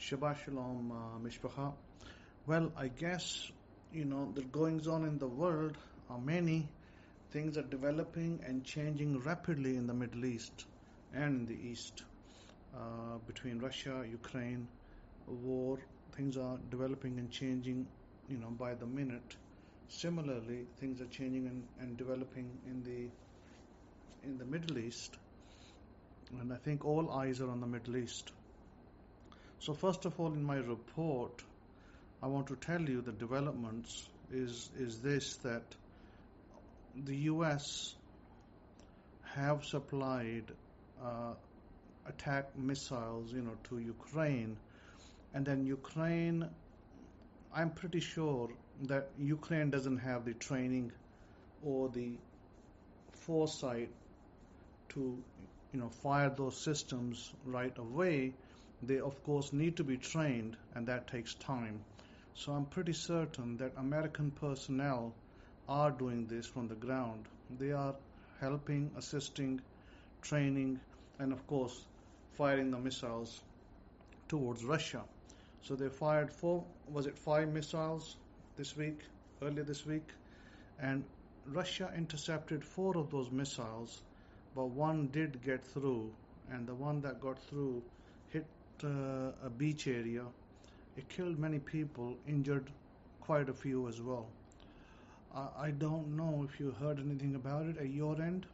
Shabbat Shalom, Mishpacha. Well, I guess, the goings on in the world are many. Things are developing and changing rapidly in the Middle East and in the East. Between Russia, Ukraine, war, things are developing and changing, by the minute. Similarly, things are changing and developing in the Middle East. And I think all eyes are on the Middle East. So first of all, in my report, I want to tell you the developments is this, that the US have supplied attack missiles, to Ukraine, and then Ukraine, I'm pretty sure that Ukraine doesn't have the training or the foresight to, fire those systems right away. They of course need to be trained, and that takes time. So I'm pretty certain that American personnel are doing this from the ground. They are helping, assisting, training, and of course firing the missiles towards Russia. So they fired 5 missiles earlier this week, and Russia intercepted 4 of those missiles, but one did get through, and the one that got through hit a beach area. It killed many people, injured quite a few as well. I don't know if you heard anything about it at your end,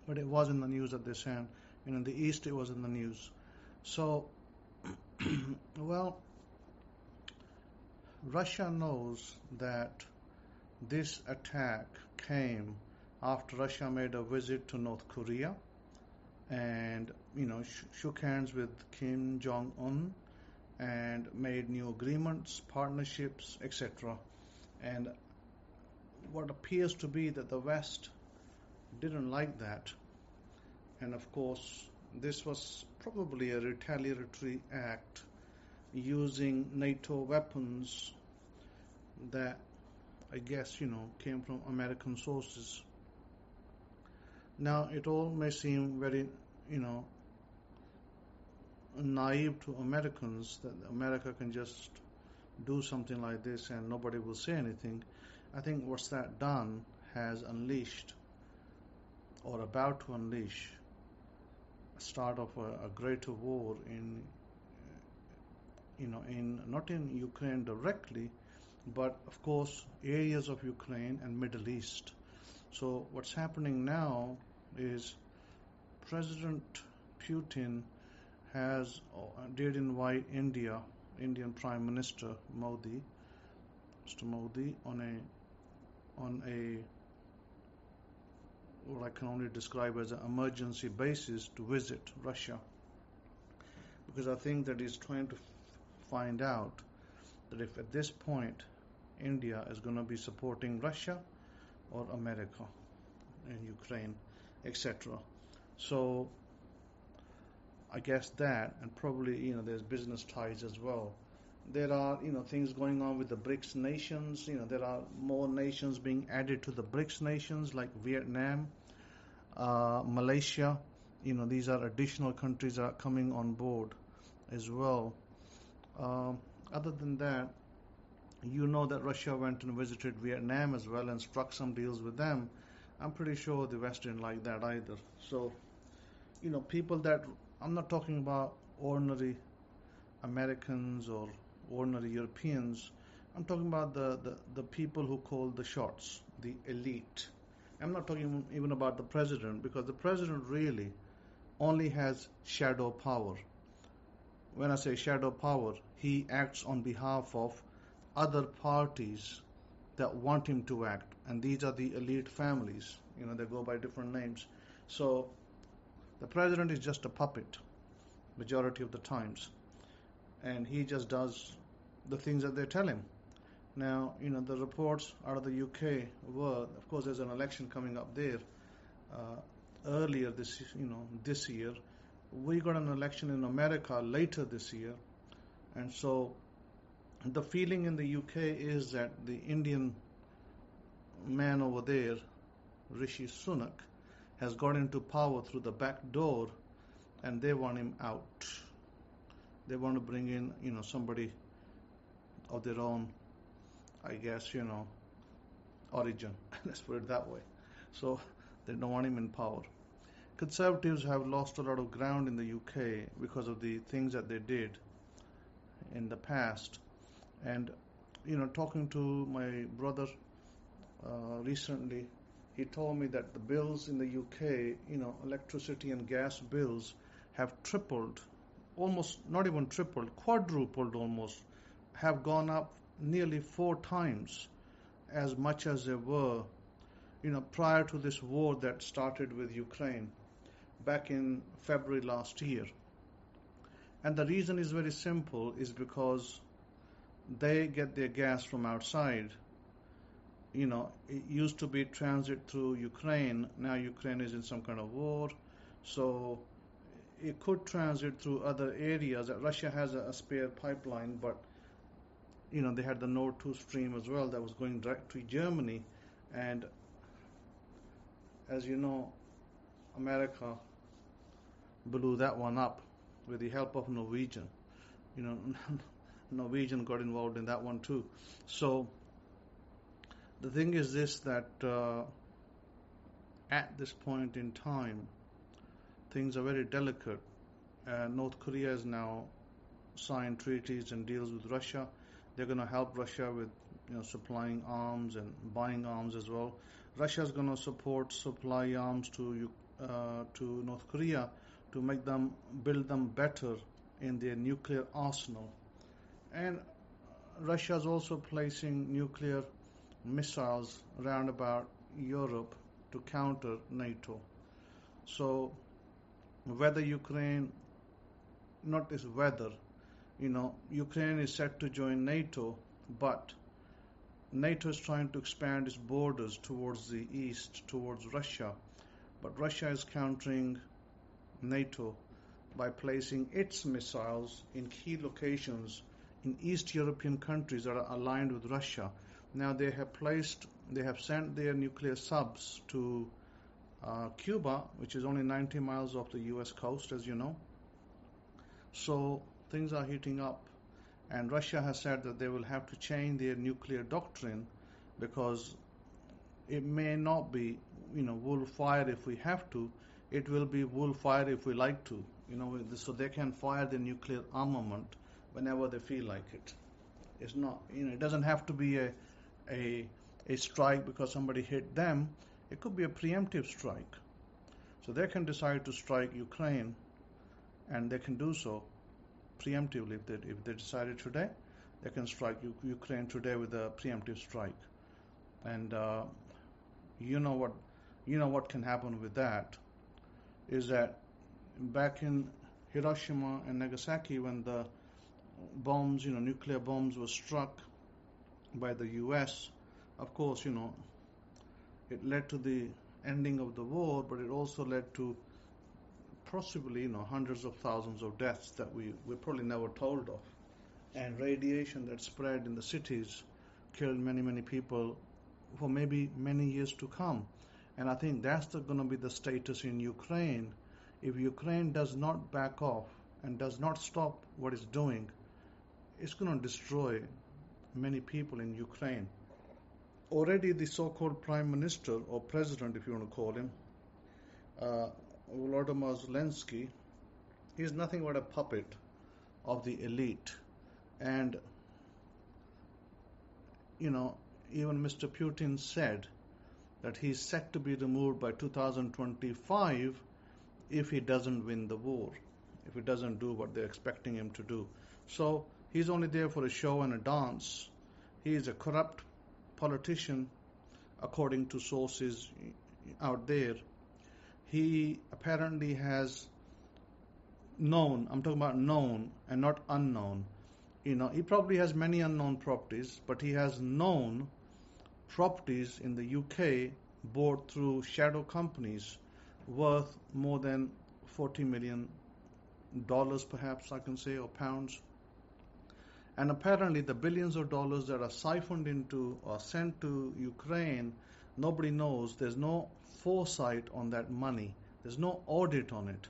but it was in the news at this end, and in the East it was in the news. So, well, Russia knows that this attack came after Russia made a visit to North Korea and, shook hands with Kim Jong-un and made new agreements, partnerships, etc. And what appears to be that the West didn't like that. And of course, this was probably a retaliatory act using NATO weapons that I guess, came from American sources. Now, it all may seem very, naive to Americans that America can just do something like this and nobody will say anything. I think what's that done has unleashed or about to unleash a start of a greater war in not in Ukraine directly, but of course areas of Ukraine and Middle East. So what's happening now is President Putin did invite Indian Prime Minister Mr. Modi, on a what I can only describe as an emergency basis to visit Russia, because I think that he's trying to find out that if at this point India is going to be supporting Russia or America in Ukraine, etc. So I guess that, and probably there's business ties as well. There are things going on with the BRICS nations. There are more nations being added to the BRICS nations, like Vietnam, Malaysia. These are additional countries that are coming on board as well. Other than that, that Russia went and visited Vietnam as well and struck some deals with them. I'm pretty sure the West didn't like that either. So, people that, I'm not talking about ordinary Americans or ordinary Europeans. I'm talking about the people who call the shots, the elite. I'm not talking even about the president, because the president really only has shadow power. When I say shadow power, he acts on behalf of other parties that want him to act, and these are the elite families. They go by different names. So the president is just a puppet majority of the times, and he just does the things that they tell him. Now, the reports out of the UK were, of course, there's an election coming up there earlier this year. We got an election in America later this year, and so the feeling in the UK is that the Indian man over there, Rishi Sunak, has got into power through the back door, and they want him out. they want to bring in, somebody of their own, I guess, origin. Let's put it that way. So they don't want him in power. Conservatives have lost a lot of ground in the UK because of the things that they did in the past. And, talking to my brother recently, he told me that the bills in the UK, electricity and gas bills have tripled, almost not even tripled, quadrupled almost, have gone up nearly 4 times as much as they were, prior to this war that started with Ukraine back in February last year. And the reason is very simple, is because they get their gas from outside. It used to be transit through Ukraine. Now Ukraine is in some kind of war, so it could transit through other areas. Russia has a spare pipeline, but they had the Nord 2 stream as well that was going direct to Germany. And as you know, America blew that one up with the help of Norwegian. Norwegian got involved in that one too. So the thing is this, that at this point in time, things are very delicate. North Korea has now signed treaties and deals with Russia. They're going to help Russia with supplying arms and buying arms as well. Russia is going to supply arms to North Korea to make them build them better in their nuclear arsenal. And Russia is also placing nuclear missiles around about Europe to counter NATO. So whether Ukraine, not this whether, Ukraine is set to join NATO, but NATO is trying to expand its borders towards the east, towards Russia. But Russia is countering NATO by placing its missiles in key locations in East European countries that are aligned with Russia. Now they have sent their nuclear subs to Cuba, which is only 90 miles off the US coast, as you know. So things are heating up, and Russia has said that they will have to change their nuclear doctrine, because it may not be, we'll fire if we have to. It will be we'll fire if we like to, so they can fire the nuclear armament whenever they feel like it. It's not, it doesn't have to be a strike because somebody hit them. It could be a preemptive strike. So they can decide to strike Ukraine, and they can do so preemptively. If they decided today, they can strike Ukraine today with a preemptive strike. And what can happen with that is that back in Hiroshima and Nagasaki, when the bombs, nuclear bombs were struck by the US, of course, it led to the ending of the war, but it also led to possibly, hundreds of thousands of deaths that we're probably never told of. And radiation that spread in the cities killed many, many people for maybe many years to come. And I think that's going to be the status in Ukraine. If Ukraine does not back off and does not stop what it's doing, it's going to destroy many people in Ukraine. Already the so-called prime minister, or president if you want to call him, Volodymyr Zelensky, he's nothing but a puppet of the elite. And, even Mr. Putin said that he's set to be removed by 2025 if he doesn't win the war, if he doesn't do what they're expecting him to do. So he's only there for a show and a dance. He is a corrupt politician, according to sources out there. He apparently has known, I'm talking about known and not unknown. He probably has many unknown properties, but he has known properties in the UK bought through shadow companies worth more than $40 million, perhaps I can say, or pounds. And apparently the billions of dollars that are siphoned into or sent to Ukraine, nobody knows. There's no foresight on that money. There's no audit on it.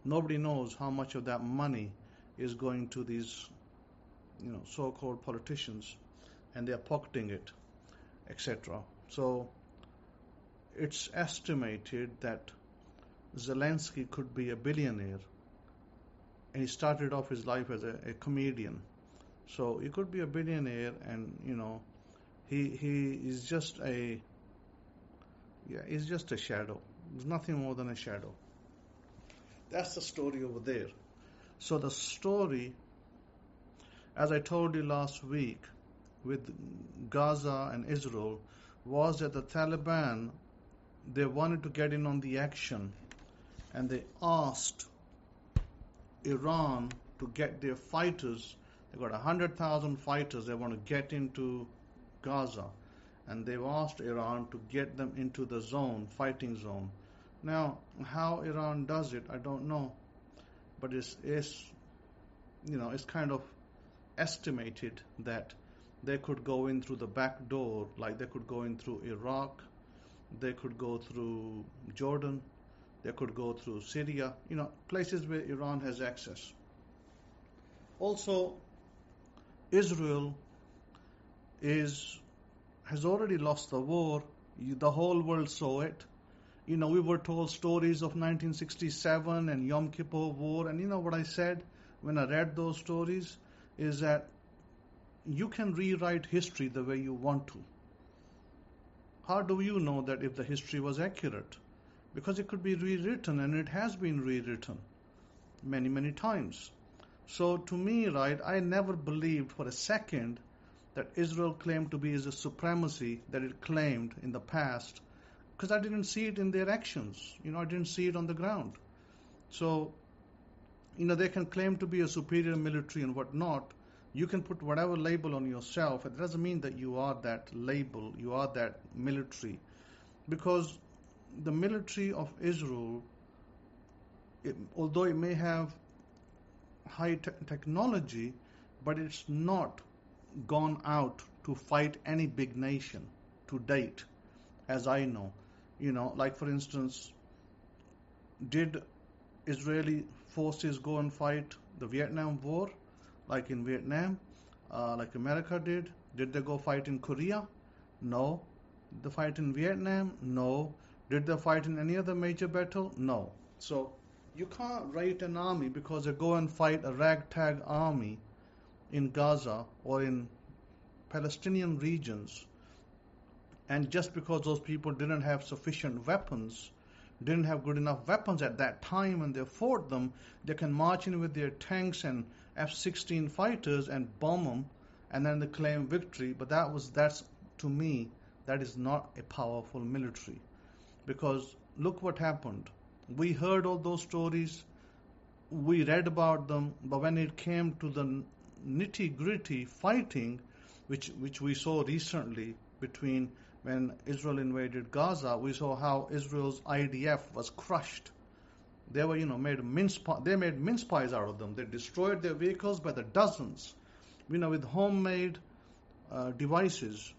Nobody knows how much of that money is going to these, so-called politicians, and they are pocketing it, etc. So it's estimated that Zelensky could be a billionaire, and he started off his life as a comedian. So he could be a billionaire, and he is just he's just a shadow. There's nothing more than a shadow. That's the story over there. So the story, as I told you last week, with Gaza and Israel, was that the Taliban, they wanted to get in on the action, and they asked Iran to get their fighters. They got 100,000 fighters. They want to get into Gaza, and they've asked Iran to get them into the zone, fighting zone. Now, how Iran does it, I don't know, but it's kind of estimated that they could go in through the back door, like they could go in through Iraq, they could go through Jordan, they could go through Syria, places where Iran has access. Also, Israel has already lost the war. The whole world saw it. We were told stories of 1967 and Yom Kippur War, and what I said when I read those stories is that you can rewrite history the way you want to. How do you know that if the history was accurate? Because it could be rewritten, and it has been rewritten many, many times. So to me, I never believed for a second that Israel claimed to be as a supremacy that it claimed in the past, because I didn't see it in their actions. I didn't see it on the ground. So, they can claim to be a superior military and whatnot. You can put whatever label on yourself. It doesn't mean that you are that label, you are that military. Because the military of Israel, although it may have high technology, but it's not gone out to fight any big nation to date, as I know. Like for instance, did Israeli forces go and fight the Vietnam War, like in Vietnam, like America did? Did they go fight in Korea? No. Did they fight in Vietnam? No. Did they fight in any other major battle? No. So you can't rate an army because they go and fight a ragtag army in Gaza or in Palestinian regions, and just because those people didn't have sufficient weapons, didn't have good enough weapons at that time, and they fought them, they can march in with their tanks and F-16 fighters and bomb them, and then they claim victory. But that's to me, that is not a powerful military. Because look what happened. We heard all those stories, we read about them, but when it came to the nitty-gritty fighting, which we saw recently between when Israel invaded Gaza, we saw how Israel's IDF was crushed. They were, made mince pies out of them. They destroyed their vehicles by the dozens, with homemade devices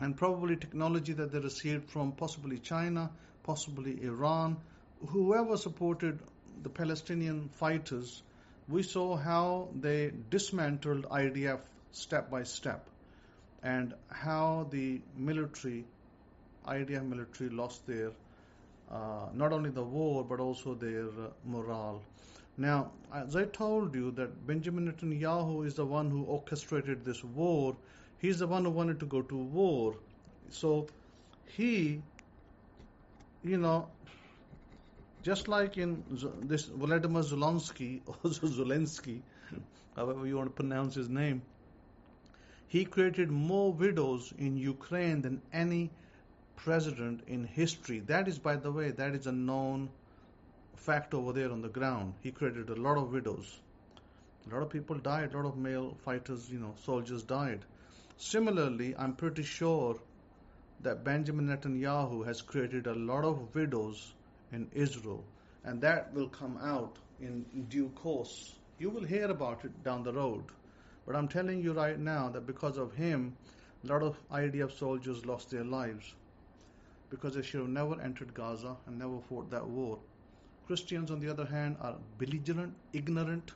and probably technology that they received from possibly China, possibly Iran, whoever supported the Palestinian fighters. We saw how they dismantled IDF step by step, and how the IDF military lost their, not only the war, but also their morale. Now, as I told you that Benjamin Netanyahu is the one who orchestrated this war, he's the one who wanted to go to war. So he, just like in this Volodymyr Zelensky, or Zelensky, however you want to pronounce his name, he created more widows in Ukraine than any president in history. That is, by the way, that is a known fact over there on the ground. He created a lot of widows. A lot of people died, a lot of male fighters, soldiers died. Similarly, I'm pretty sure that Benjamin Netanyahu has created a lot of widows in Israel, and that will come out in due course. You will hear about it down the road. But I'm telling you right now that because of him, a lot of IDF soldiers lost their lives, because they should have never entered Gaza and never fought that war. Christians, on the other hand, are belligerent, ignorant,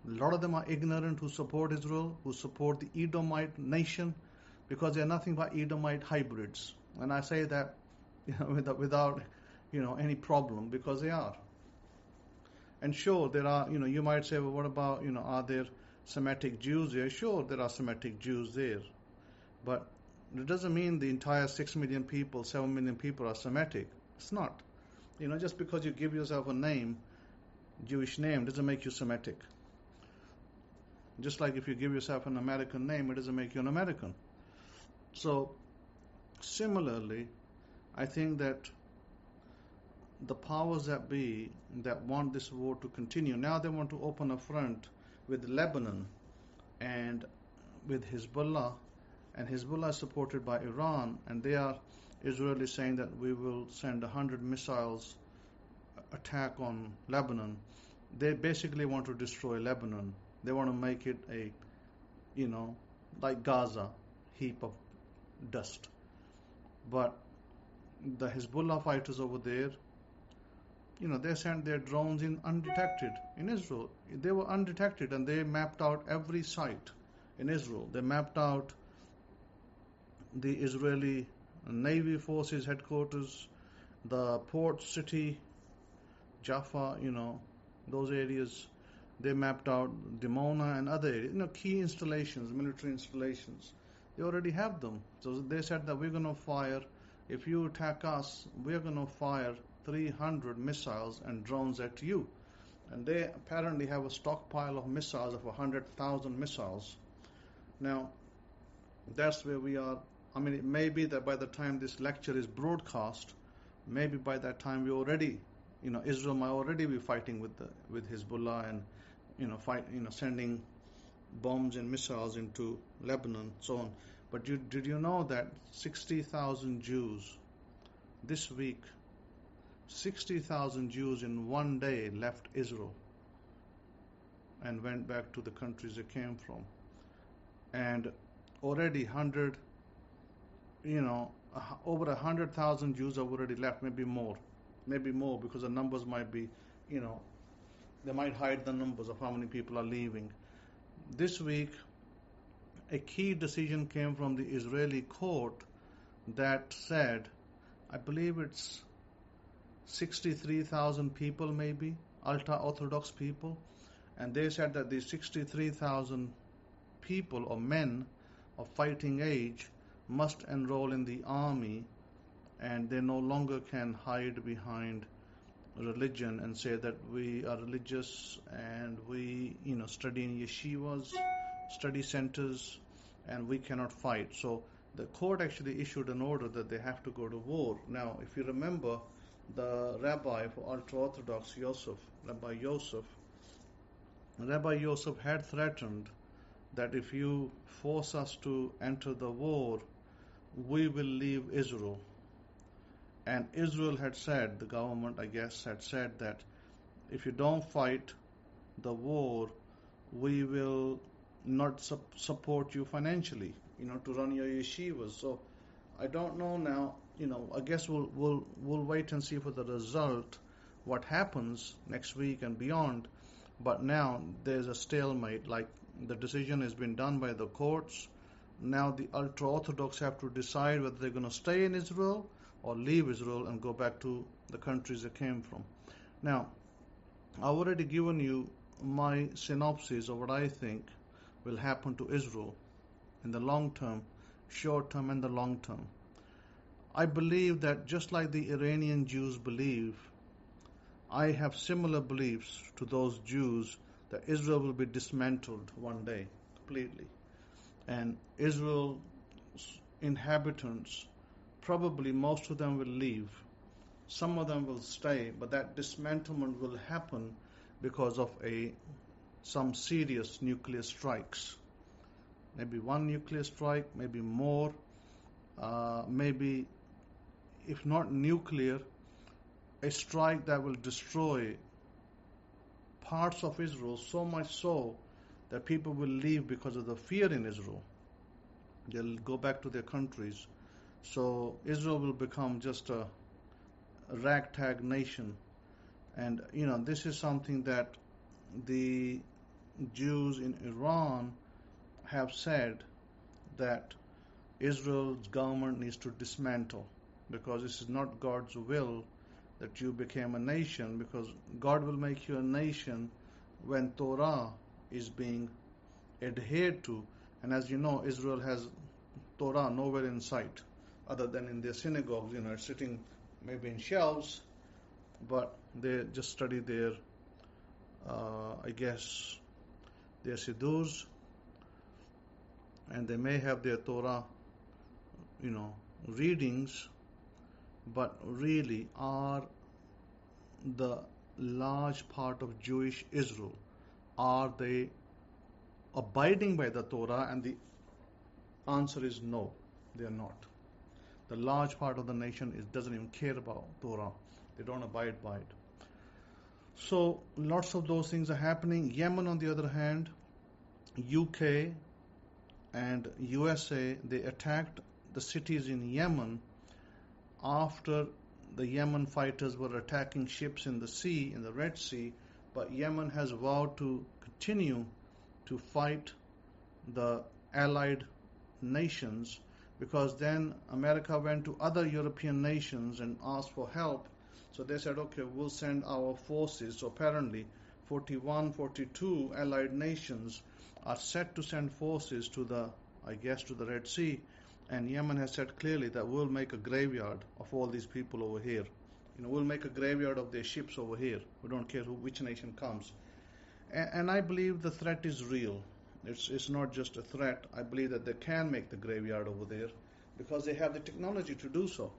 A lot of them are ignorant who support Israel, who support the Edomite nation, because they are nothing but Edomite hybrids. And I say that without any problem, because they are. And sure, there are, you might say, well, what about, are there Semitic Jews there? Sure, there are Semitic Jews there. But it doesn't mean the entire 6 million people, 7 million people are Semitic. It's not. Just because you give yourself a name, Jewish name, doesn't make you Semitic. Just like if you give yourself an American name, it doesn't make you an American. So, similarly, I think that the powers that be that want this war to continue, now they want to open a front with Lebanon and with Hezbollah, and Hezbollah is supported by Iran, and Israel is saying that we will send 100 missiles attack on Lebanon. They basically want to destroy Lebanon. They want to make it like Gaza, heap of dust. But the Hezbollah fighters over there, they sent their drones in undetected in Israel. They were undetected, and they mapped out every site in Israel. They mapped out the Israeli Navy Forces headquarters, the port city, Jaffa, those areas. They mapped out Dimona and other areas, key installations, military installations. They already have them. So they said that we're going to fire, if you attack us, we're going to fire 300 missiles and drones at you. And they apparently have a stockpile of missiles of 100,000 missiles. Now, that's where we are. I mean, it may be that by the time this lecture is broadcast, maybe by that time we already, Israel might already be fighting with Hezbollah and, sending bombs and missiles into Lebanon, so on. But did you know that 60,000 Jews this week, 60,000 Jews in one day left Israel and went back to the countries they came from? And already over 100,000 Jews have already left, maybe more, because the numbers might be, they might hide the numbers of how many people are leaving. This week, a key decision came from the Israeli court that said, I believe it's 63,000 people maybe, ultra-Orthodox people, and they said that these 63,000 people or men of fighting age must enroll in the army, and they no longer can hide behind religion and say that we are religious and we study in yeshivas, study centers, and we cannot fight. So the court actually issued an order that they have to go to war. Now, if you remember, the rabbi for ultra-Orthodox, Rabbi Yosef had threatened that if you force us to enter the war, we will leave Israel. And Israel had said, the government, I guess, had said that if you don't fight the war, we will not support you financially, to run your yeshivas. So I don't know now, I guess we'll wait and see for the result, what happens next week and beyond. But now there's a stalemate, like the decision has been done by the courts. Now the ultra-Orthodox have to decide whether they're going to stay in Israel or leave Israel and go back to the countries they came from. Now, I've already given you my synopsis of what I think will happen to Israel in the long term, short term and the long term. I believe that just like the Iranian Jews believe, I have similar beliefs to those Jews that Israel will be dismantled one day completely. And Israel's inhabitants, probably most of them will leave. Some of them will stay, but that dismantlement will happen because of some serious nuclear strikes. Maybe one nuclear strike, maybe more, maybe, if not nuclear, a strike that will destroy parts of Israel, so much so that people will leave because of the fear in Israel. They'll go back to their countries. So Israel will become just a ragtag nation. And, this is something that the Jews in Iran have said that Israel's government needs to dismantle, because this is not God's will that you became a nation, because God will make you a nation when Torah is being adhered to. And as you know, Israel has Torah nowhere in sight other than in their synagogues. It's sitting maybe in shelves, but they just study their their Siddurs, and they may have their Torah readings, but really are the large part of Jewish Israel, are they abiding by the Torah? And the answer is no, they are not. The large part of the nation doesn't even care about Torah. They don't abide by it. So lots of those things are happening. Yemen, on the other hand, UK and USA, they attacked the cities in Yemen after the Yemen fighters were attacking ships in the sea, in the Red Sea. But Yemen has vowed to continue to fight the allied nations, because then America went to other European nations and asked for help. So they said, okay, we'll send our forces. So apparently 42 allied nations are set to send forces to the Red Sea. And Yemen has said clearly that we'll make a graveyard of all these people over here. We'll make a graveyard of their ships over here. We don't care which nation comes. And I believe the threat is real. It's not just a threat. I believe that they can make the graveyard over there because they have the technology to do so.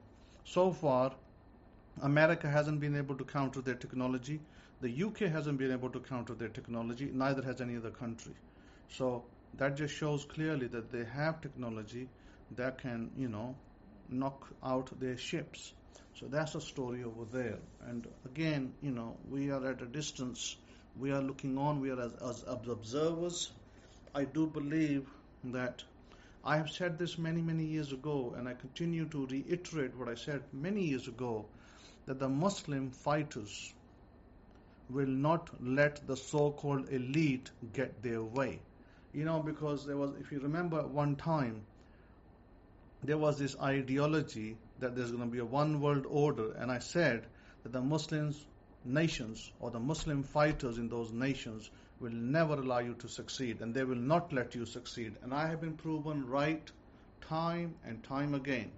So far, America hasn't been able to counter their technology. The UK hasn't been able to counter their technology. Neither has any other country. So that just shows clearly that they have technology that can, knock out their ships. So that's the story over there. And again, we are at a distance. We are looking on. We are as observers. I do believe that I have said this many, many years ago, and I continue to reiterate what I said many years ago, that the Muslim fighters will not let the so-called elite get their way. Because there was, if you remember at one time, there was this ideology that there's going to be a one world order, and I said that the Muslim nations or the Muslim fighters in those nations will never allow you to succeed, and they will not let you succeed. And I have been proven right time and time again.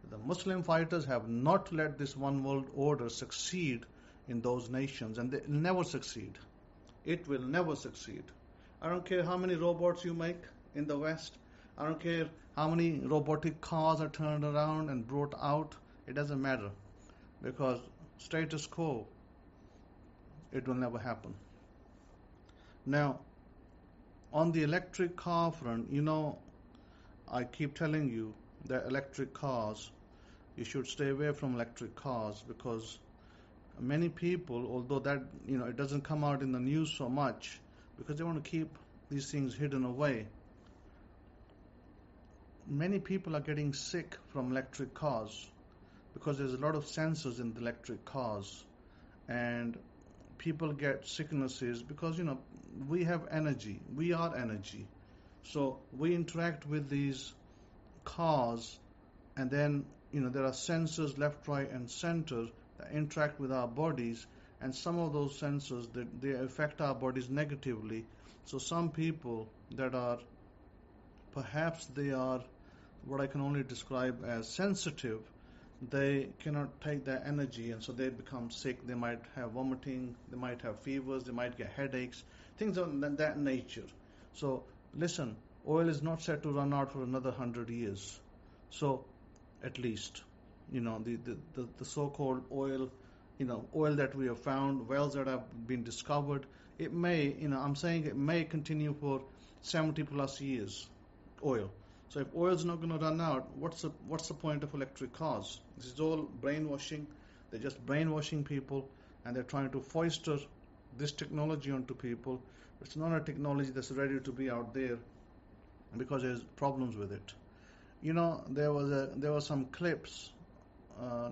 The Muslim fighters have not let this one world order succeed in those nations, and they will never succeed. It will never succeed. I don't care how many robots you make in the West. I don't care how many robotic cars are turned around and brought out. It doesn't matter, because status quo, it will never happen. Now, on the electric car front, I keep telling you that electric cars, you should stay away from electric cars, because many people, although that, it doesn't come out in the news so much, because they want to keep these things hidden away. Many people are getting sick from electric cars because there's a lot of sensors in the electric cars, and people get sicknesses because, we have energy. We are energy. So we interact with these cars, and then, there are sensors left, right, and center that interact with our bodies, and some of those sensors, they affect our bodies negatively. So some people that are, perhaps they are what I can only describe as sensitive, they cannot take that energy, and so they become sick. They might have vomiting, they might have fevers, they might get headaches, things of that nature. So listen, oil is not set to run out for another 100 years. So at least, the so-called oil, oil that we have found, wells that have been discovered, it may, I'm saying it may continue for 70 plus years, oil. So if oil is not going to run out, what's the point of electric cars? This is all brainwashing. They're just brainwashing people, and they're trying to foster this technology onto people. It's not a technology that's ready to be out there, because there's problems with it. There were some clips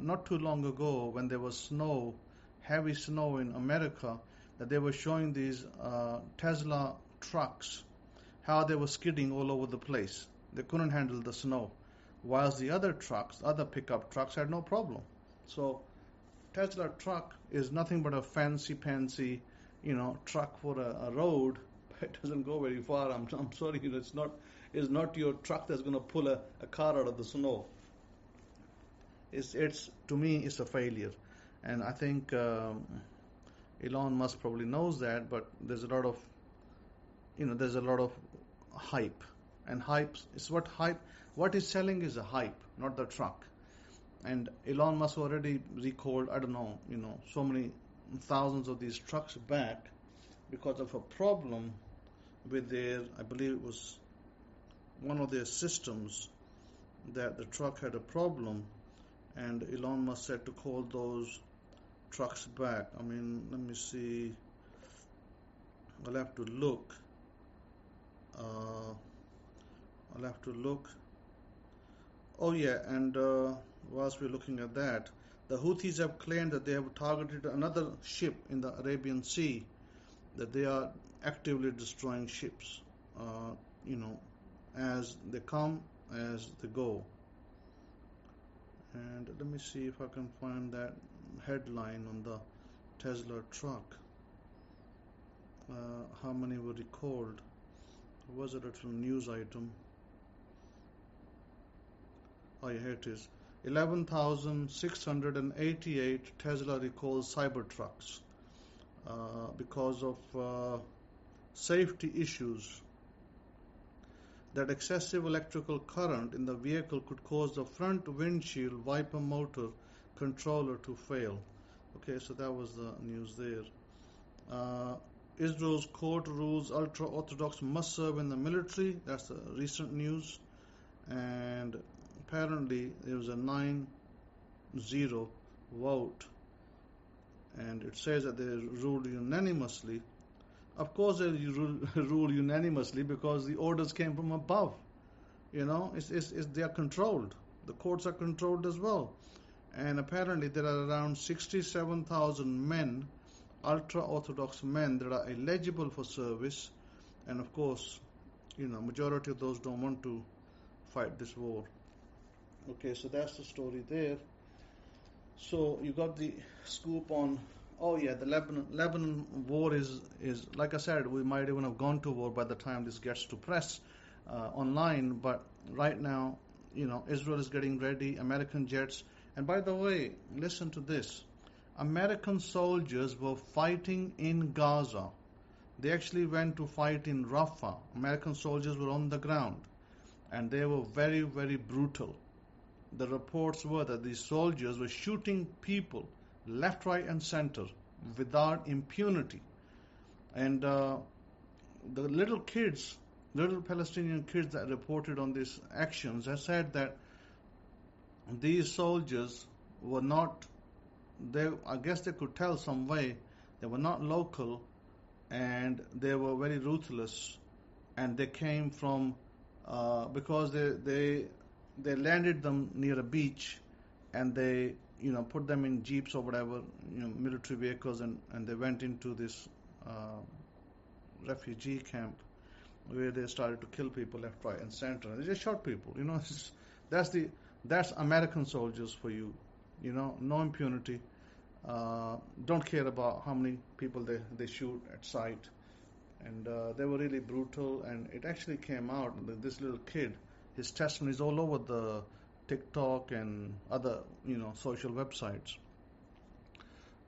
not too long ago when there was snow, heavy snow in America, that they were showing these Tesla trucks, how they were skidding all over the place. They couldn't handle the snow, whilst the other trucks, other pickup trucks, had no problem. So Tesla truck is nothing but a fancy, truck for a road. It doesn't go very far. I'm sorry, it's not your truck that's going to pull a car out of the snow. It's to me, it's a failure, and I think Elon Musk probably knows that. But there's a lot of hype, and hype is what is selling is a hype, not the truck. And Elon Musk already recalled, I don't know, so many thousands of these trucks back because of a problem with I believe it was one of their systems, that the truck had a problem, and Elon Musk said to call those trucks back. I mean, let me see. I'll have to look. Oh yeah, and whilst we're looking at that, the Houthis have claimed that they have targeted another ship in the Arabian Sea, that they are actively destroying ships, as they come, as they go. And let me see if I can find that headline on the Tesla truck. How many were recalled? Was it a news item? Oh, yeah, here it is. 11,688 Tesla recalls Cybertrucks because of safety issues. That excessive electrical current in the vehicle could cause the front windshield wiper motor controller to fail. Okay, so that was the news there. Israel's court rules ultra-Orthodox must serve in the military. That's the recent news. And apparently there was a 9-0 vote, and it says that they ruled unanimously. Of course they rule unanimously because the orders came from above. They are controlled. The courts are controlled as well. And apparently there are around 67,000 men, ultra-Orthodox men, that are eligible for service. And of course, majority of those don't want to fight this war. Okay, so that's the story there. So you got the scoop on, the Lebanon war is like I said, we might even have gone to war by the time this gets to press online. But right now, Israel is getting ready, American jets. And by the way, listen to this. American soldiers were fighting in Gaza. They actually went to fight in Rafah. American soldiers were on the ground, and they were very, very brutal. The reports were that these soldiers were shooting people left, right, and center without impunity. And the little Palestinian kids that reported on these actions have said that these soldiers were not, I guess they could tell some way, they were not local, and they were very ruthless, and they came from, because they landed them near a beach, and they put them in jeeps or whatever, military vehicles, and they went into this refugee camp where they started to kill people left, right, and center. And they just shot people. That's American soldiers for you. No impunity. Don't care about how many people they shoot at sight. And they were really brutal. And it actually came out that this little kid, his testimony is all over the TikTok and other social websites.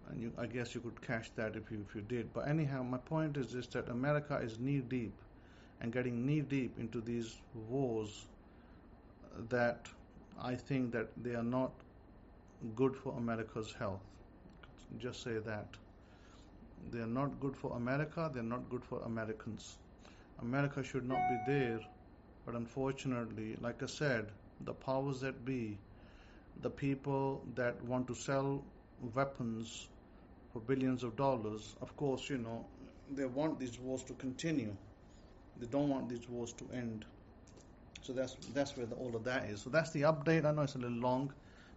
And I guess you could catch that if you did. But anyhow, my point is just that America is knee deep and getting knee deep into these wars that I think that they are not good for America's health. Just say that. They are not good for America. They are not good for Americans. America should not be there. But unfortunately, like I said, the powers that be, the people that want to sell weapons for billions of dollars, of course, they want these wars to continue. They don't want these wars to end. So that's where all of that is. So that's the update. I know it's a little long,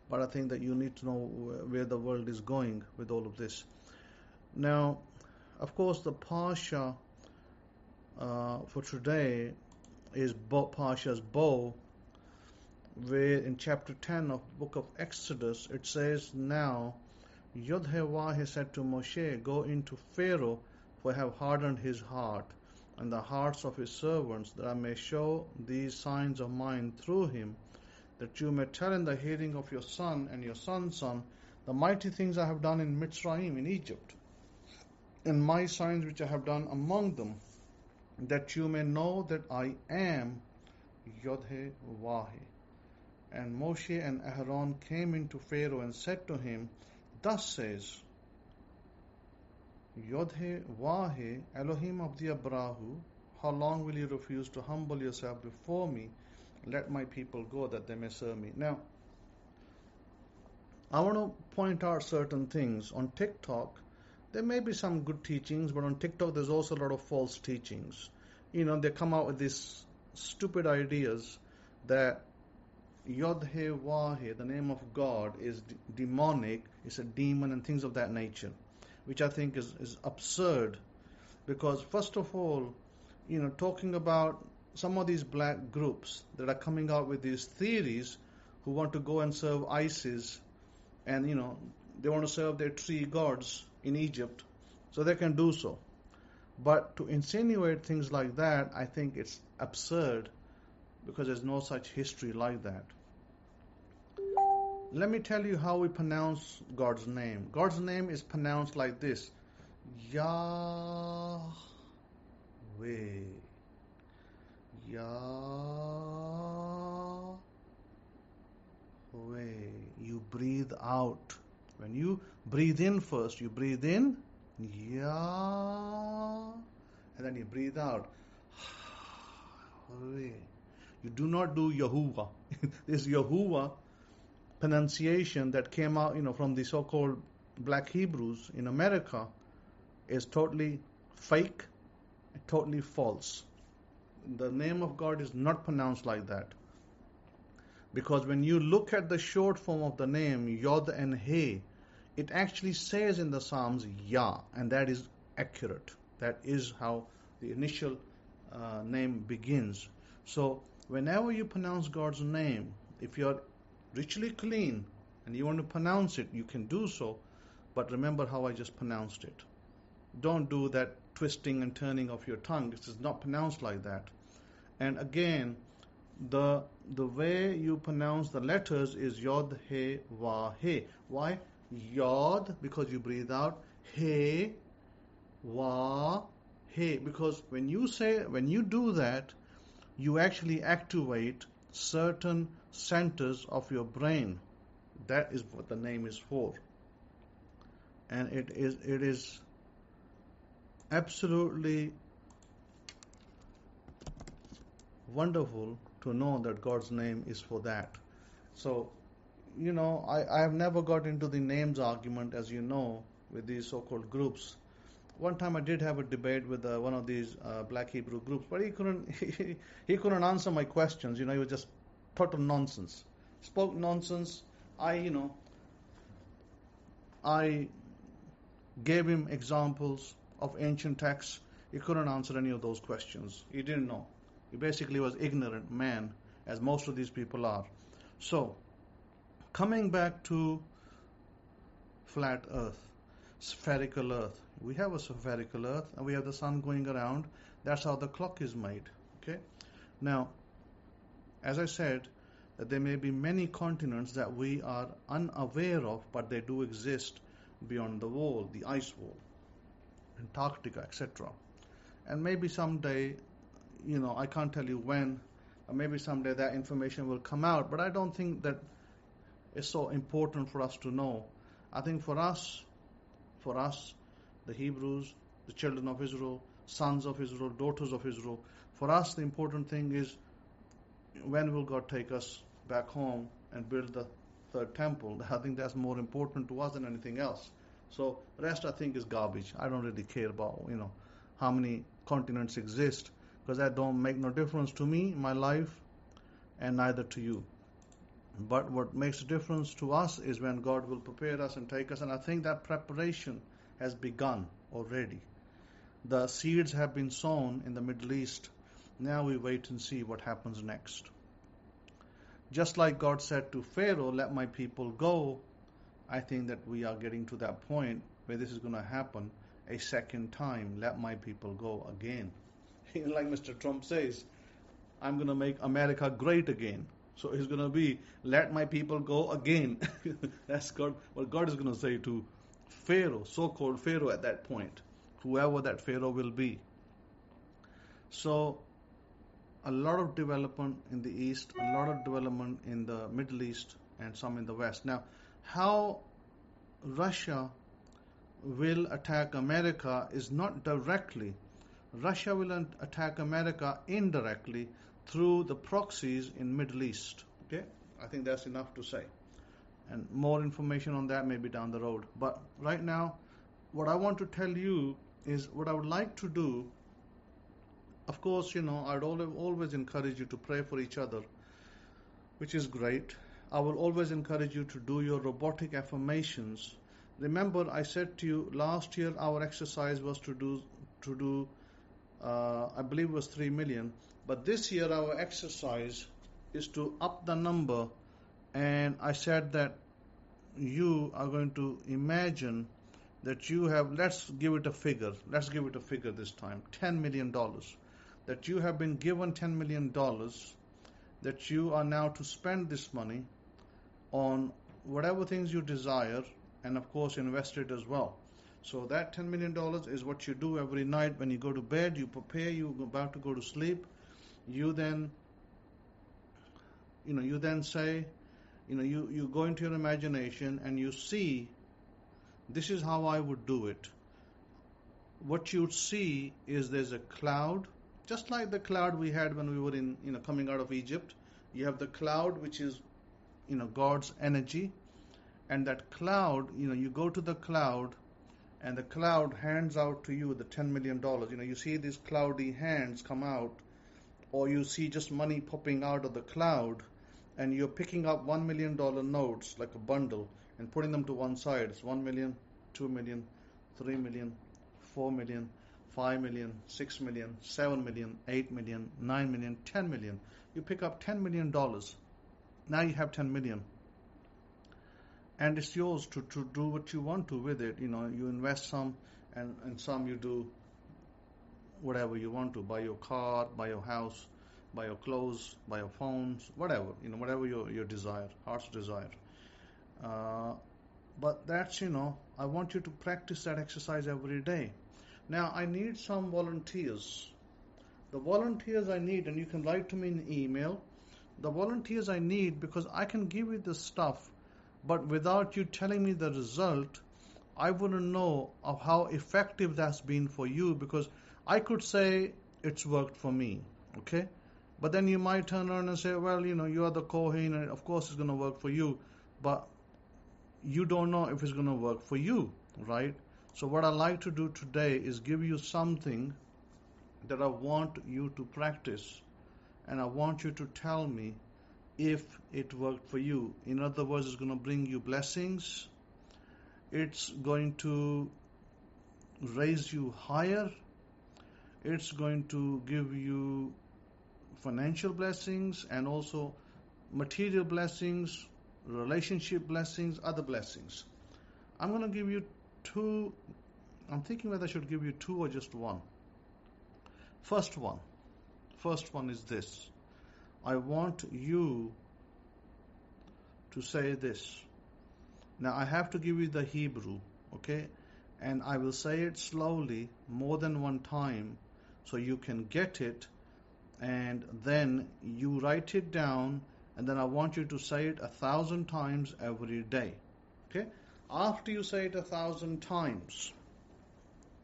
but I think that you need to know where the world is going with all of this. Now, of course, the Parsha for today is Parsha's bow, where in chapter 10 of the book of Exodus it says, "Now Yahoshua said to Moshe, Go into Pharaoh, for I have hardened his heart and the hearts of his servants, that I may show these signs of mine through him, that you may tell in the hearing of your son and your son's son the mighty things I have done in Mitzrayim, in Egypt, and my signs which I have done among them, that you may know that I am Yahoshua." And Moshe and Aaron came into Pharaoh and said to him, "Thus says Yahoshua, Elohim of the Abrahu, how long will you refuse to humble yourself before me? Let my people go, that they may serve me." Now, I want to point out certain things. On TikTok, there may be some good teachings, but on TikTok there's also a lot of false teachings. They come out with these stupid ideas that Yahoshua, the name of God, is demonic, it's a demon and things of that nature, which I think is absurd. Because first of all, talking about some of these black groups that are coming out with these theories, who want to go and serve ISIS, and they want to serve their tree gods in Egypt, so they can do so. But to insinuate things like that, I think it's absurd, because there's no such history like that. Let me tell you how we pronounce God's name. God's name is pronounced like this: Yahweh. Yahweh. You breathe out. When you breathe in first, you breathe in Yah, and then you breathe out. You do not do Yahuwah. This Yahuwah pronunciation that came out, from the so-called black Hebrews in America is totally fake, totally false. The name of God is not pronounced like that. Because when you look at the short form of the name, Yod and He, it actually says in the Psalms Yah, and that is accurate. That is how the initial name begins. So whenever you pronounce God's name, if you're richly clean and you want to pronounce it, you can do so, but remember how I just pronounced it. Don't do that twisting and turning of your tongue. This is not pronounced like that. And again, the way you pronounce the letters is Yod, He, Wah, He. Why? Yod, because you breathe out. He, Wah, He. Because when you do that, you actually activate certain centers of your brain. That is what the name is for. And it is absolutely wonderful to know that God's name is for that. So, I have never got into the names argument, as you know, with these so-called groups. One time I did have a debate with one of these black Hebrew groups, but he couldn't answer my questions. He was just total nonsense. Spoke nonsense. I gave him examples of ancient texts. He couldn't answer any of those questions. He didn't know. He basically was ignorant man, as most of these people are. So, coming back to flat earth, spherical earth. We have a spherical earth and we have the sun going around. That's how the clock is made. Okay? Now, as I said, that there may be many continents that we are unaware of, but they do exist beyond the wall, the ice wall, Antarctica, etc. And maybe someday, I can't tell you when, or maybe someday that information will come out, but I don't think that it's so important for us to know. I think for us, the Hebrews, the children of Israel, sons of Israel, daughters of Israel, for us the important thing is, when will God take us back home and build the third temple? I think that's more important to us than anything else. So the rest I think is garbage. I don't really care about how many continents exist, because that don't make no difference to me, my life, and neither to you. But what makes a difference to us is when God will prepare us and take us, and I think that preparation has begun already. The seeds have been sown in the Middle East. Now we wait and see what happens next. Just like God said to Pharaoh, let my people go, I think that we are getting to that point where this is going to happen a second time. Let my people go again. Like Mr. Trump says, I'm going to make America great again. So it's going to be, let my people go again. That's God, what God is going to say to Pharaoh, so-called Pharaoh at that point, whoever that Pharaoh will be. So a lot of development in the East, a lot of development in the Middle East, and some in the West. Now, how Russia will attack America is not directly. Russia will attack America indirectly through the proxies in Middle East. Okay, I think that's enough to say. And more information on that maybe down the road. But right now, what I want to tell you is what I would like to do. Of course, I'd always encourage you to pray for each other, which is great. I will always encourage you to do your robotic affirmations. Remember, I said to you last year our exercise was to do I believe it was 3 million. But this year our exercise is to up the number, and I said that you are going to imagine that you have, let's give it a figure this time, $10 million. That you have been given $10 million, that you are now to spend this money on whatever things you desire, and of course invest it as well. So that $10 million is what you do every night when you go to bed. You prepare, you're about to go to sleep. You then say, you go into your imagination and you see, this is how I would do it. What you'd see is there's a cloud, just like the cloud we had when we were in, coming out of Egypt. You have the cloud, which is, God's energy. And that cloud, you go to the cloud, and the cloud hands out to you the $10 million. You see these cloudy hands come out, or you see just money popping out of the cloud, and you're picking up $1 million notes like a bundle and putting them to one side. It's 1 million, 2 million, 3 million, 4 million, 5 million, 6 million, 7 million, 8 million, 9 million, 10 million. You pick up $10 million. Now you have 10 million. And it's yours to do what you want to with it. You invest some, and some you do whatever you want to. Buy your car, buy your house, buy your clothes, buy your phones, whatever. Whatever your desire, heart's desire. But that's, I want you to practice that exercise every day. Now, I need some volunteers. The volunteers I need, and you can write to me in email, the volunteers I need, because I can give you the stuff, but without you telling me the result, I wouldn't know of how effective that's been for you, because I could say it's worked for me, okay? But then you might turn around and say, well, you are the Kohen, and of course it's going to work for you, but you don't know if it's going to work for you, right? So what I like to do today is give you something that I want you to practice, and I want you to tell me if it worked for you. In other words, it's going to bring you blessings. It's going to raise you higher. It's going to give you financial blessings and also material blessings, relationship blessings, other blessings. I'm going to give you two. I'm thinking whether I should give you two or just one. First one is this. I want you to say this. Now I have to give you the Hebrew, okay? And I will say it slowly more than one time so you can get it, and then you write it down, and then I want you to say it 1,000 times every day, okay? After you say it 1,000 times,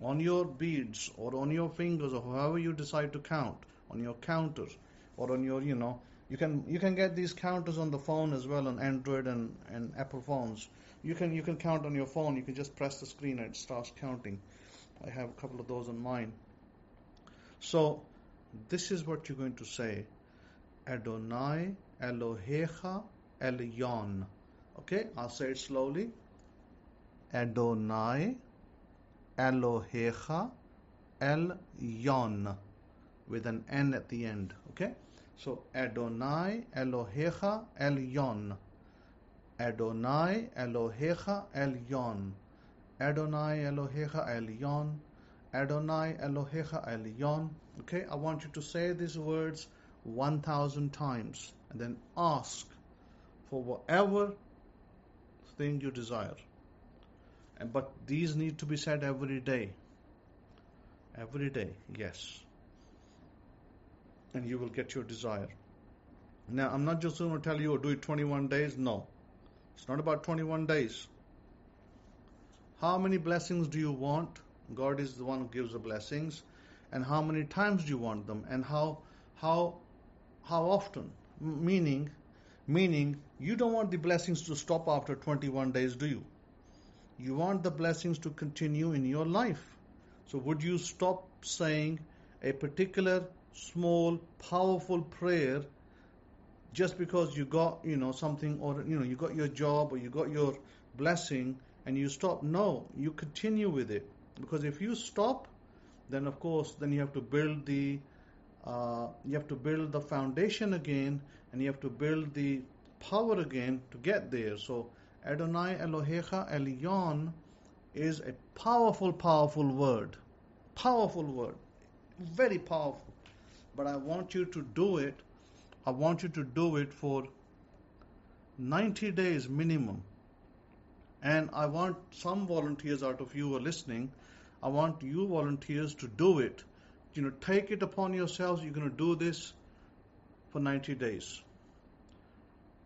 on your beads or on your fingers or however you decide to count, on your counter or on your, you can get these counters on the phone as well, on Android and Apple phones. You can count on your phone. You can just press the screen and it starts counting. I have a couple of those on mine. So this is what you're going to say. Adonai Elohecha Elyon. Okay, I'll say it slowly. Adonai Elohecha Elyon, with an N at the end. Okay? So Adonai Elohecha Elyon. Adonai Elohecha Elyon. Adonai Elohecha Elyon. Adonai Elohecha Elyon. Okay, I want you to say these words 1,000 times and then ask for whatever thing you desire. But these need to be said every day. Every day, yes. And you will get your desire. Now, I'm not just going to tell you, do it 21 days. No. It's not about 21 days. How many blessings do you want? God is the one who gives the blessings. And how many times do you want them? And how often? Meaning, you don't want the blessings to stop after 21 days, do you? You want the blessings to continue in your life. So would you stop saying a particular small, powerful prayer just because you got, something, or, you got your job or you got your blessing and you stop? No, you continue with it. Because if you stop, then of course, then you have to build the foundation again, and you have to build the power again to get there. So Adonai Elohecha Elyon is a powerful word. Powerful word. Very powerful. But I want you to do it. I want you to do it for 90 days minimum. And I want some volunteers out of you who are listening. I want you volunteers to do it. Take it upon yourselves. You're going to do this for 90 days.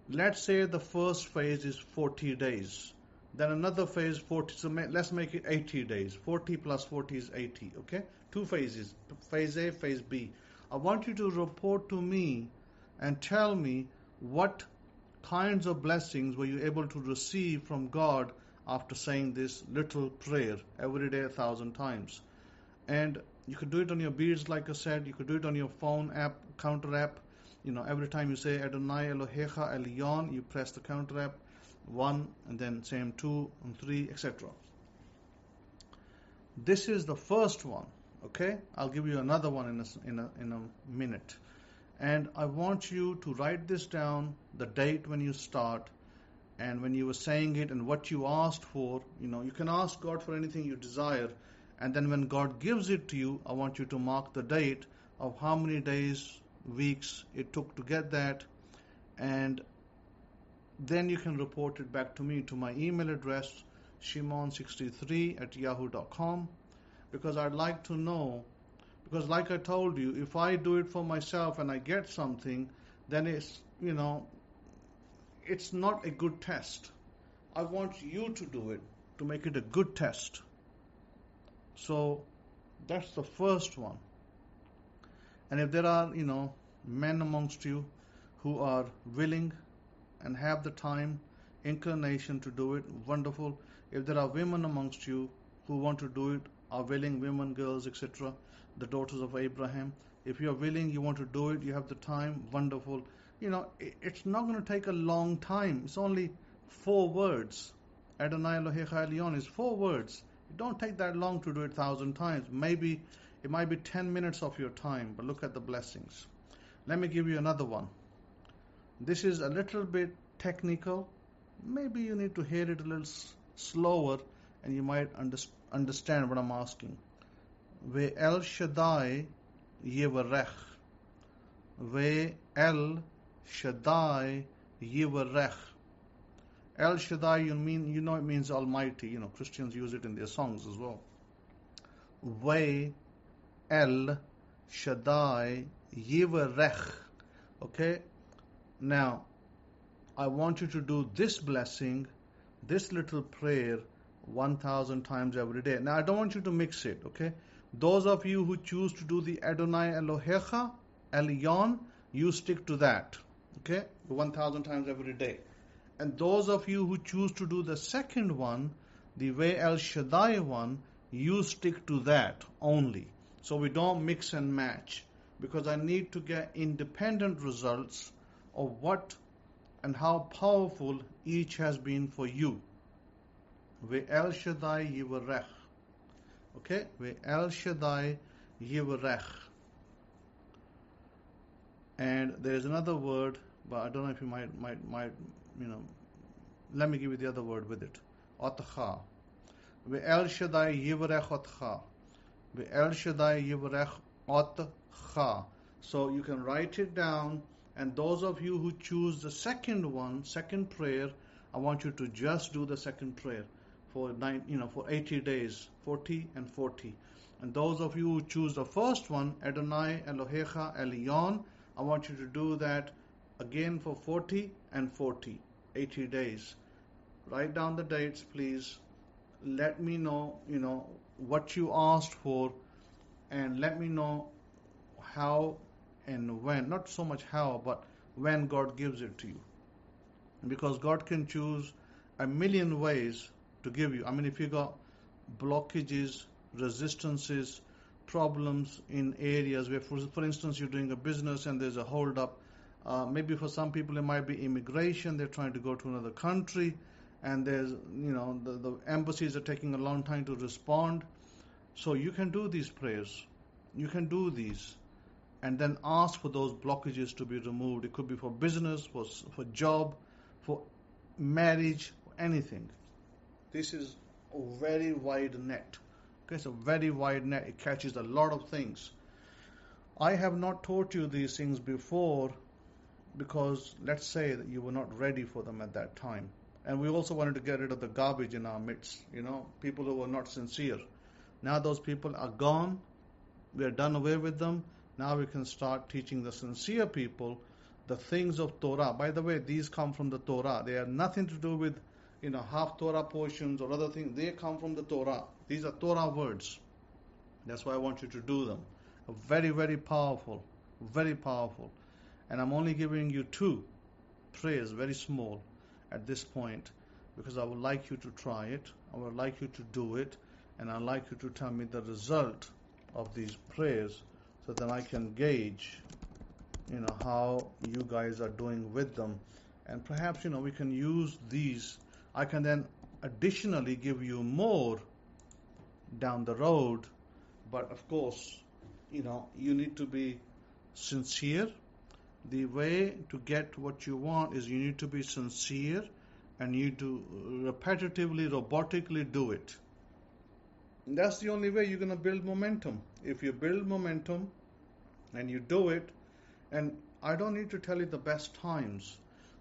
Let's say the first phase is 40 days. Then another phase 40. So let's make it 80 days. 40 plus 40 is 80. Okay? 2 phases. Phase A, phase B. I want you to report to me and tell me what kinds of blessings were you able to receive from God after saying this little prayer every day 1,000 times. And you could do it on your beads, like I said. You could do it on your phone app, counter app. Every time you say Adonai Elohecha Elyon, you press the counter app 1, and then same 2 and 3, etc. This is the first one. Okay, I'll give you another one in a minute. And I want you to write this down, the date when you start, and when you were saying it, and what you asked for. You can ask God for anything you desire, and then when God gives it to you, I want you to mark the date of how many days, weeks it took to get that, and then you can report it back to me to my email address, shimon63@yahoo.com, because I'd like to know. Because like I told you, if I do it for myself and I get something, then it's not a good test. I want you to do it, to make it a good test. So that's the first one. And if there are, men amongst you who are willing and have the time, inclination to do it, wonderful. If there are women amongst you who want to do it, are willing, women, girls, etc., the daughters of Abraham, if you are willing, you want to do it, you have the time, wonderful. It's not going to take a long time. It's only 4 words. Adonai Elohecha Elyon is 4 words. It don't take that long to do it 1,000 times. Maybe it might be 10 minutes of your time, but look at the blessings. Let me give you another one. This is a little bit technical. Maybe you need to hear it a little slower, and you might understand what I'm asking. Ve'el Shaddai Yivarech. Ve'el Shaddai Yivarech. El Shaddai, it means Almighty. Christians use it in their songs as well. Ve'el Shaddai Yivarech. Okay? Now, I want you to do this blessing, this little prayer, 1,000 times every day. Now, I don't want you to mix it, okay? Those of you who choose to do the Adonai Elohecha Elyon, you stick to that, okay? 1,000 times every day. And those of you who choose to do the second one, the Ve'el Shaddai one, you stick to that only. So we don't mix and match, because I need to get independent results of what and how powerful each has been for you. Ve'el Shaddai Yivarech. Okay, El Shaddai Yivarech. And there is another word, but I don't know if you might, let me give you the other word with it. Otcha. El Shaddai Yivarech Otcha. El Shaddai Yivarech Otcha. So you can write it down, and those of you who choose the second prayer, I want you to just do the second prayer for 80 days, 40 and 40. And those of you who choose the first one, Adonai Elohecha Elyon, I want you to do that again for 40 and 40, 80 days. Write down the dates, please. Let me know, what you asked for, and let me know how and when, not so much how, but when God gives it to you. Because God can choose a million ways to give you. I mean, if you got blockages, resistances, problems in areas where, for instance, you're doing a business and there's a hold up. Maybe for some people it might be immigration. They're trying to go to another country, and there's, the embassies are taking a long time to respond. So you can do these prayers. You can do these, and then ask for those blockages to be removed. It could be for business, for job, for marriage, anything. This is a very wide net. Okay, it's a very wide net. It catches a lot of things. I have not taught you these things before because let's say that you were not ready for them at that time. And we also wanted to get rid of the garbage in our midst, people who were not sincere. Now those people are gone. We are done away with them. Now we can start teaching the sincere people the things of Torah. By the way, these come from the Torah. They have nothing to do with half Torah portions or other things. They come from the Torah. These are Torah words. That's why I want you to do them. Very, very powerful. Very powerful. And I'm only giving you 2 prayers, very small at this point, because I would like you to try it. I would like you to do it. And I'd like you to tell me the result of these prayers so that I can gauge, how you guys are doing with them. And perhaps, we can use these. I can then additionally give you more down the road, but of course, you need to be sincere. The way to get what you want is you need to be sincere, and you need to repetitively, robotically do it. And that's the only way you're going to build momentum. If you build momentum and you do it, and I don't need to tell you the best times.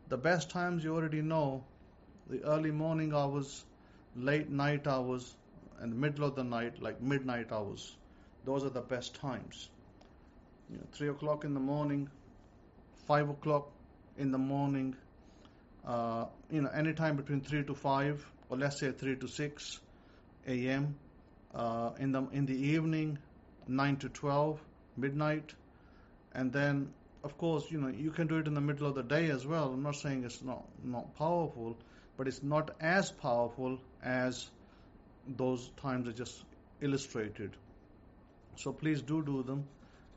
The best times you already know. The early morning hours, late night hours, and the middle of the night, like midnight hours. Those are the best times. 3 o'clock in the morning, 5 o'clock in the morning, anytime between 3 to 5, or let's say 3 to 6 a.m. In the evening, 9 to 12, midnight, and then, of course, you can do it in the middle of the day as well. I'm not saying it's not powerful, but it's not as powerful as those times I just illustrated. So please do them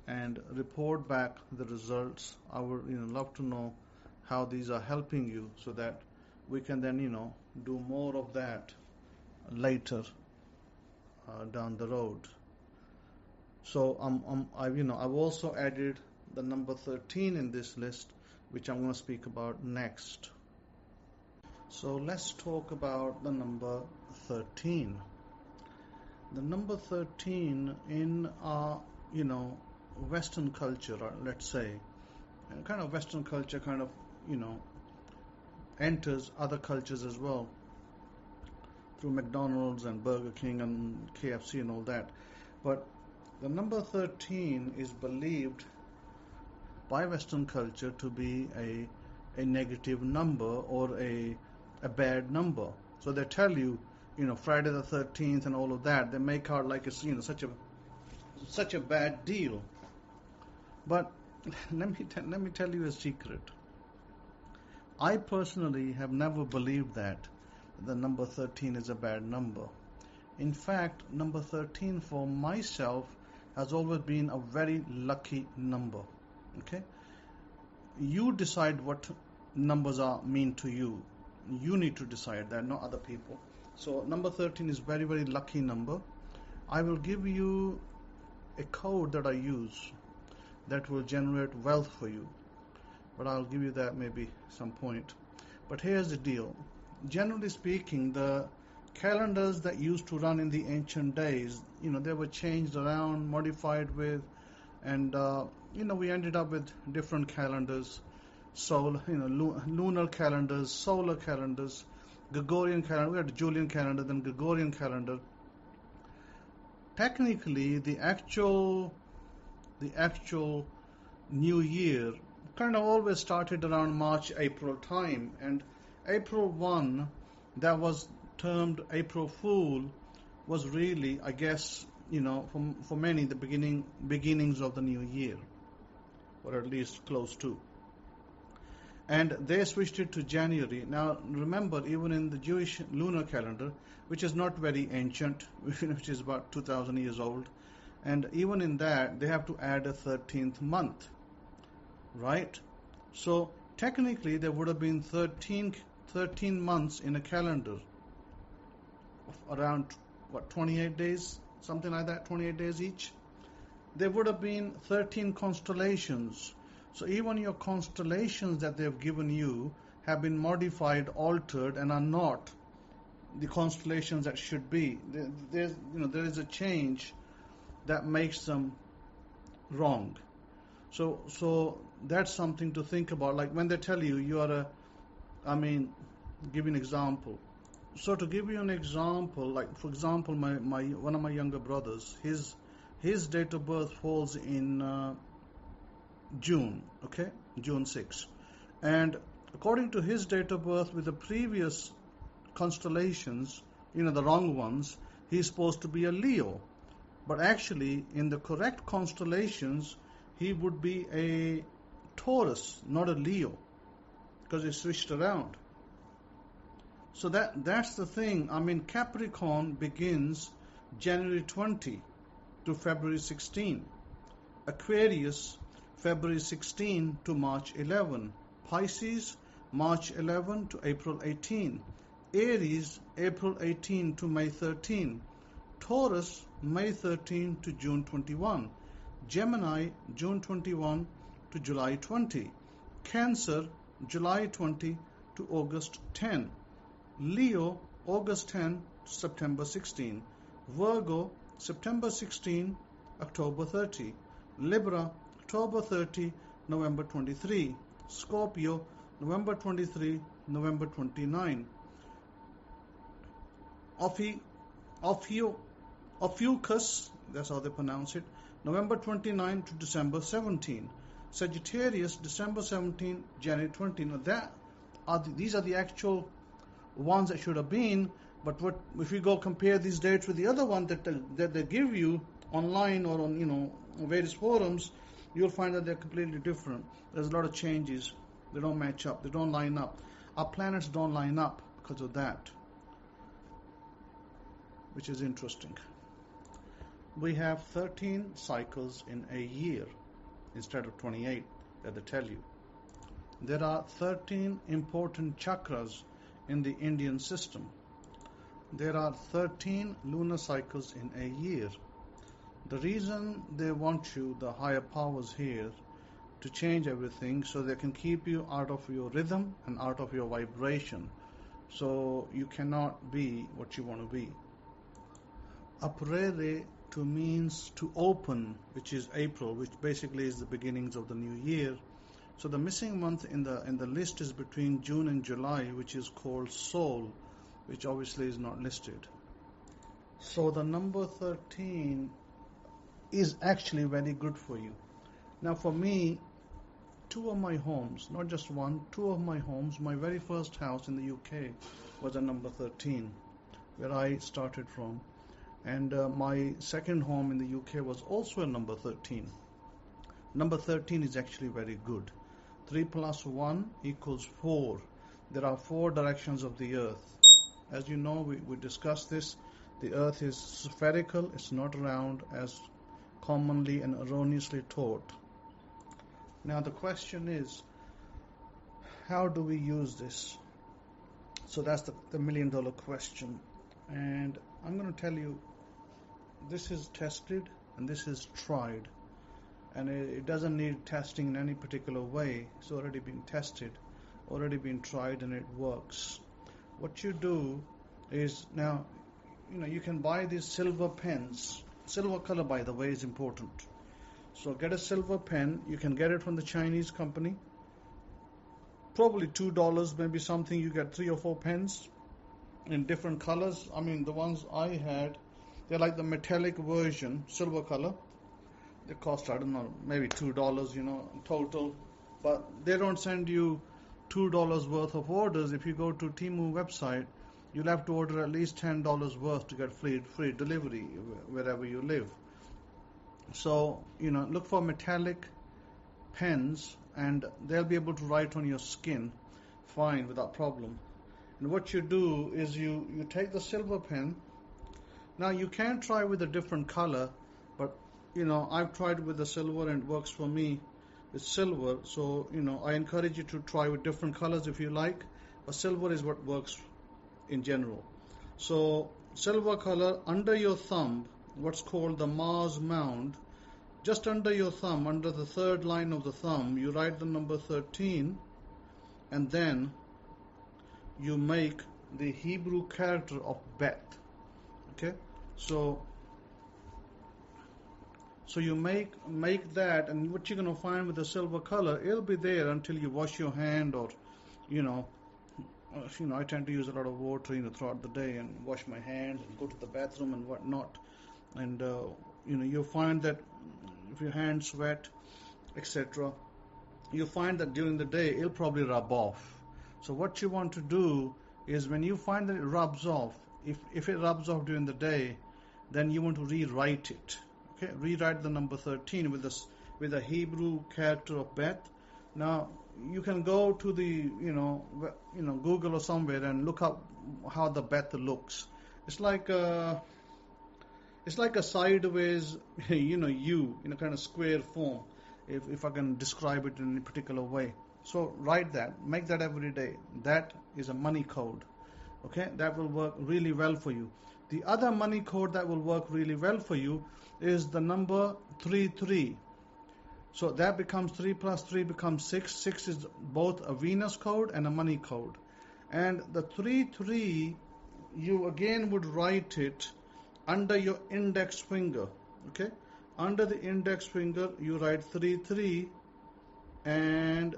and report back the results. I would love to know how these are helping you, so that we can then do more of that later down the road. So I've also added the number 13 in this list, which I'm going to speak about next. So let's talk about the number 13. The number 13 in our, Western culture, or let's say, kind of Western culture enters other cultures as well, through McDonald's and Burger King and KFC and all that. But the number 13 is believed by Western culture to be a negative number, or a bad number. So they tell you, Friday the 13th and all of that. They make out like it's such a bad deal. But let me tell you a secret. I personally have never believed that the number 13 is a bad number. In fact, number 13 for myself has always been a very lucky number. Okay? You decide what numbers mean to you. You need to decide that, not other people. So number 13 is very, very lucky number. I will give you a code that I use that will generate wealth for you. But I'll give you that maybe some point. But here's the deal. Generally speaking, the calendars that used to run in the ancient days, they were changed around, modified with, and we ended up with different calendars. Lunar calendars, solar calendars, Gregorian calendar. We had Julian calendar, then Gregorian calendar. Technically, the actual new year kind of always started around March, April time, and April 1, that was termed April Fool, was really, I guess, for many, the beginnings of the new year, or at least close to. And they switched it to January. Now, remember, even in the Jewish lunar calendar, which is not very ancient, which is about 2,000 years old, and even in that, they have to add a 13th month, right? So, technically, there would have been 13 months in a calendar of around, 28 days, something like that, 28 days each. There would have been 13 constellations. So even your constellations that they've given you have been modified, altered, and are not the constellations that should be. There is a change that makes them wrong. So that's something to think about. Like when they tell you give you an example. So to give you an example, like for example, my one of my younger brothers, his date of birth falls in June, okay, June 6. And according to his date of birth with the previous constellations, the wrong ones, he's supposed to be a Leo. But actually, in the correct constellations, he would be a Taurus, not a Leo, because it's switched around. So that's the thing. Capricorn begins January 20 to February 16. Aquarius, February 16 to March 11. Pisces, March 11 to April 18. Aries, April 18 to May 13. Taurus, May 13 to June 21. Gemini, June 21 to July 20. Cancer, July 20 to August 10. Leo, August 10 to September 16. Virgo, September 16, October 30. Libra, October 30, November 23. Scorpio, November 23, November 29. Ophiuchus, that's how they pronounce it, November 29 to December 17. Sagittarius, December 17, January 20. Now these are the actual ones that should have been, but if we go compare these dates with the other one that they give you online or on various forums, you'll find that they're completely different. There's a lot of changes. They don't match up. They don't line up. Our planets don't line up because of that, which is interesting. We have 13 cycles in a year instead of 28 that they tell you. There are 13 important chakras in the Indian system. There are 13 lunar cycles in a year. The reason they want you, the higher powers here, to change everything so they can keep you out of your rhythm and out of your vibration. So you cannot be what you want to be. Aprere to means to open, which is April, which basically is the beginnings of the new year. So the missing month in the list is between June and July, which is called Sol, which obviously is not listed. So the number 13 is actually very good for you. Now for me, two of my homes, not just one, two of my homes, my very first house in the UK was a number 13, where I started from. And my second home in the UK was also a number 13. Number 13 is actually very good. 3 plus 1 equals 4. There are 4 directions of the earth. As you know, we discussed this. The earth is spherical, it's not round as commonly and erroneously taught. Now the question is, how do we use this? So that's the $1 million question. And I'm going to tell you this is tested and this is tried, and it doesn't need testing in any particular way. It's already been tested, already been tried, and it works. What you do is, now, you can buy these silver pens. Silver color, by the way, is important. So get a silver pen. You can get it from the Chinese company. Probably $2, maybe something. You get 3 or 4 pens in different colors. I mean, the ones I had, they're like the metallic version, silver color. They cost, I don't know, maybe $2, total. But they don't send you $2 worth of orders. If you go to Temu website, you'll have to order at least $10 worth to get free delivery wherever you live. So, look for metallic pens, and they'll be able to write on your skin fine, without problem. And what you do is you take the silver pen. Now, you can try with a different color, but, I've tried with the silver and it works for me. It's silver, so, I encourage you to try with different colors if you like, but silver is what works in general. So, silver color under your thumb, what's called the Mars mound, just under your thumb, under the third line of the thumb, you write the number 13, and then you make the Hebrew character of Bet. Okay, so you make that, and what you're going to find with the silver color, it'll be there until you wash your hand, or I tend to use a lot of water throughout the day and wash my hands and go to the bathroom and whatnot, and you'll find that if your hands sweat, etc., you'll find that during the day it'll probably rub off. So what you want to do is, when you find that it rubs off, if it rubs off during the day, then you want to rewrite it. Okay, rewrite the number 13 with a Hebrew character of Bet. Now you can go to the Google or somewhere and look up how the Bet looks. It's like a sideways U in a kind of square form, if I can describe it in any particular way. So write that, make that every day. That is a money code. Okay, that will work really well for you. The other money code that will work really well for you is the number 33. So that becomes 3 plus 3 becomes 6. 6 is both a Venus code and a money code. And the 33, you again would write it under your index finger. Okay, under the index finger you write 33, and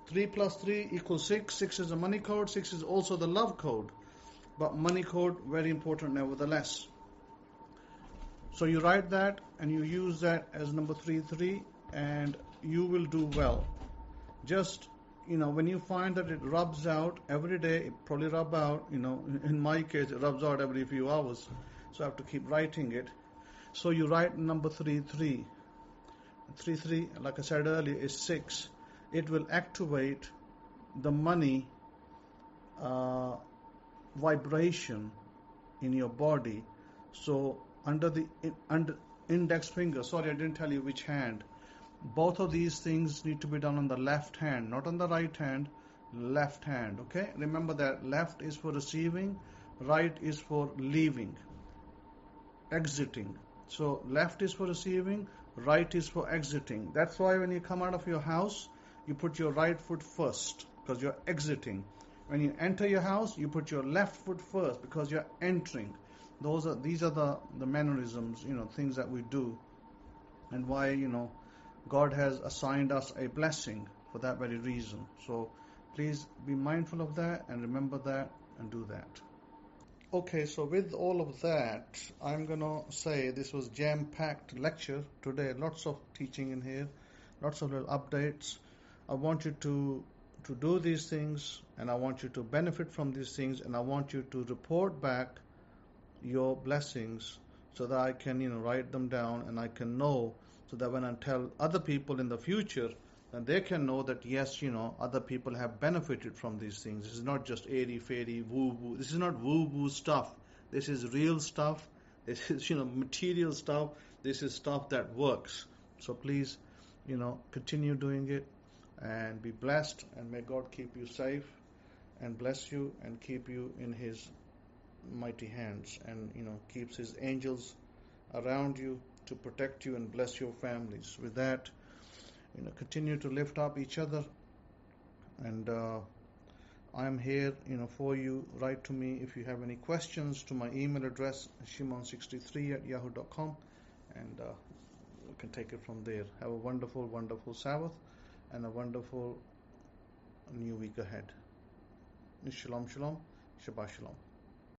3 plus 3 equals 6. 6 is a money code. 6 is also the love code, but money code very important nevertheless. So you write that and you use that as number 33, and you will do well. Just when you find that it rubs out every day, it probably rub out, in my case it rubs out every few hours, so I have to keep writing it. So you write number 33. 33, like I said earlier, is 6. It will activate the money vibration in your body. So under the index finger, sorry, I didn't tell you which hand. Both of these things need to be done on the left hand, not on the right hand. Left hand, okay? Remember that left is for receiving, right is for leaving, exiting. So left is for receiving, right is for exiting. That's why when you come out of your house, you put your right foot first, because you're exiting. When you enter your house, you put your left foot first, because you're entering. These are the mannerisms, things that we do, and why God has assigned us a blessing for that very reason. So please be mindful of that and remember that and do that. Okay, so with all of that, I'm going to say this was jam-packed lecture today. Lots of teaching in here, lots of little updates. I want you to do these things, and I want you to benefit from these things, and I want you to report back your blessings so that I can write them down, and I can know, so that when I tell other people in the future, then they can know that yes, other people have benefited from these things. This is not just airy-fairy, woo-woo. This is not woo-woo stuff. This is real stuff. This is material stuff. This is stuff that works. So please, continue doing it and be blessed, and may God keep you safe and bless you and keep you in His mighty hands, and keeps His angels around you to protect you and bless your families. With that, continue to lift up each other, and I'm here, for you. Write to me if you have any questions to my email address, shimon63@yahoo.com, and we can take it from there. Have a wonderful, wonderful Sabbath and a wonderful new week ahead. Shalom, shalom, Shabbat shalom.